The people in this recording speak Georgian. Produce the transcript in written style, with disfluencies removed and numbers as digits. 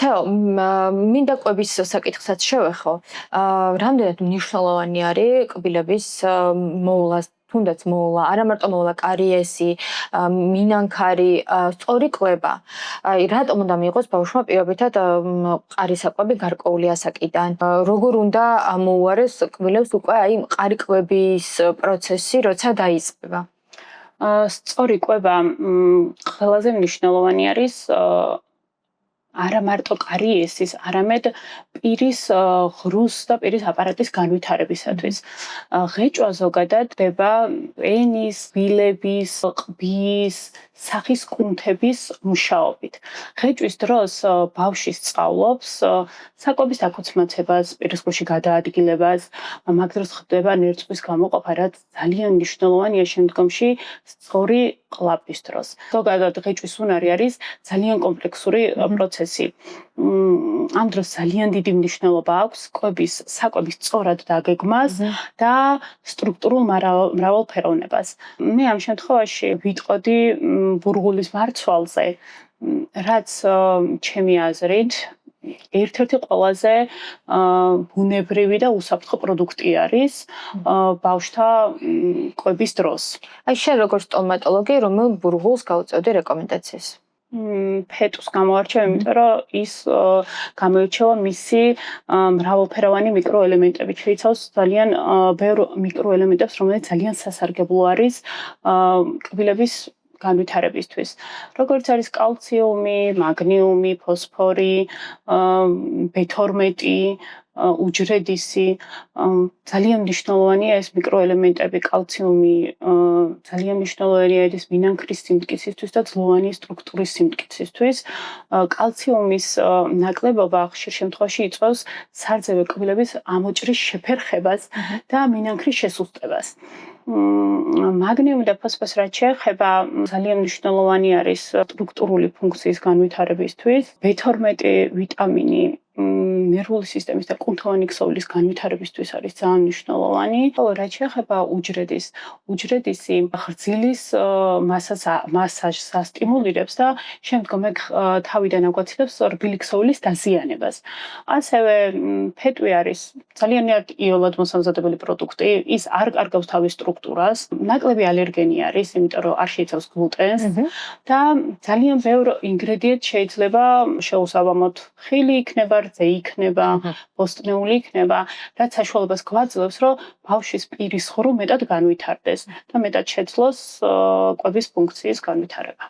თეო, მინდა კვების საკითხსაც შევეხო. რამდენად მნიშვნელოვანი არის კბილების მოვლა, თუნდაც მოვლა, არა მარტო მოვლა, კარიესი, მინანქარი, სწორი კვება. რატომ უნდა მიიღოს ბავშვმა პირობითად ყარისაკვები გარკვეული ასაკიდან? როგორ უნდა მოუარეს კბილებს უკვე მყარი კვების პროცესი, როცა დაიწყება? სწორი კვება ყველაზე მნიშვნელოვანი არის არა მარტო კარიესის, არამედ პირის ღრუს და პირის აპარატის განვითარებისათვის. ღეჭვა ზოგადად ხდება ენის, გვილების, ყბის, სახის კუნთების მუშაობით. ღეჭვის დროს ბავშვი სწავლობს საკვების დაქუცმაცებას, პირის ღრუში გადაადგილებას, მაგ დროს ხდება ნერწყვის გამოყოფა, რაც ძალიან მნიშვნელოვანია შემდგომში სწორი ყლაპის დროს. ზოგადად ღეჭვის უნარი არის ძალიან კომპლექსური პროცესი. ამ დროს ძალიან დიდი მნიშვნელობა აქვს საკვების სწორად დაგეგმას და სტრუქტურულ მრავალფეროვნებას. მე ამ შემთხვევაში ვიტყოდი ბურღულის მარცვალზე, რაც ჩემი აზრით ერთ-ერთი ყველაზე ბუნებრივი და უსაფრთხო პროდუქტი არის ბავშვთა კვების დროს. აი შენ როგორც სტომატოლოგი, რომელ ბურღულს გაუწევდი რეკომენდაციას? ფეტუს გამოარჩევ, იმიტომ რომ ის გამოირჩევა მისი მრავალფეროვანი მიკროელემენტებით. შეიცავს ძალიან ბევრ მიკროელემენტებს, რომელიც ძალიან სასარგებლო არის კბილების განვითარებისთვის. როგორც არის კალციუმი, მაგნიუმი, ფოსფორი, B12, უჯრედისი, ძალიან მნიშვნელოვანია ეს მიკროელემენტები, კალციუმი, ძალიან მნიშვნელოვანია ის მინანქრის სიმტკიცისთვის და ძლოვანი სტრუქტურის სიმტკიცისთვის. კალციუმის ნაკლებობა ხშირ შემთხვევაში იწვევს სარძევე კბილების ამოჭრის შეფერხებას და მინანქრის შესუსტებას. მაგნიუმი და ფოსფორს რაც შეეხება, ძალიან მნიშვნელოვანი არის სტრუქტურული ფუნქციის განვითარებისთვის. B12 ვიტამინი ნერვული სისტემის და კუნთოვანი ქსოვილის განვითარებისთვის არის ძალიან მნიშვნელოვანი. რაც შეეხება უჯრედისი ხრძილის მასაჟს ასტიმულირებს და შემდგომ ეგ თავიდან აგვაცილებს რბილი ქსოვილის დაზიანებას. ასევე ფეტვი არის ძალიან იოლად მოსამზადებელი პროდუქტი, ის არ კარგავს თავის სტრუქტურას, ნაკლები ალერგენი არის, იმიტომ რომ არ შეიცავს გლუტენს და ძალიან ბევრ ინგრედიენტს შეიძლება შეუსაბამოთ. ხილი იქნება, რძე იქნება, ბოსტნეული იქნება, რაც საშუალებას გვაძლევს, რომ ბავშვის პირის ღრუ მეტად განვითარდეს და მეტად შეძლოს კვების ფუნქციის განვითარება.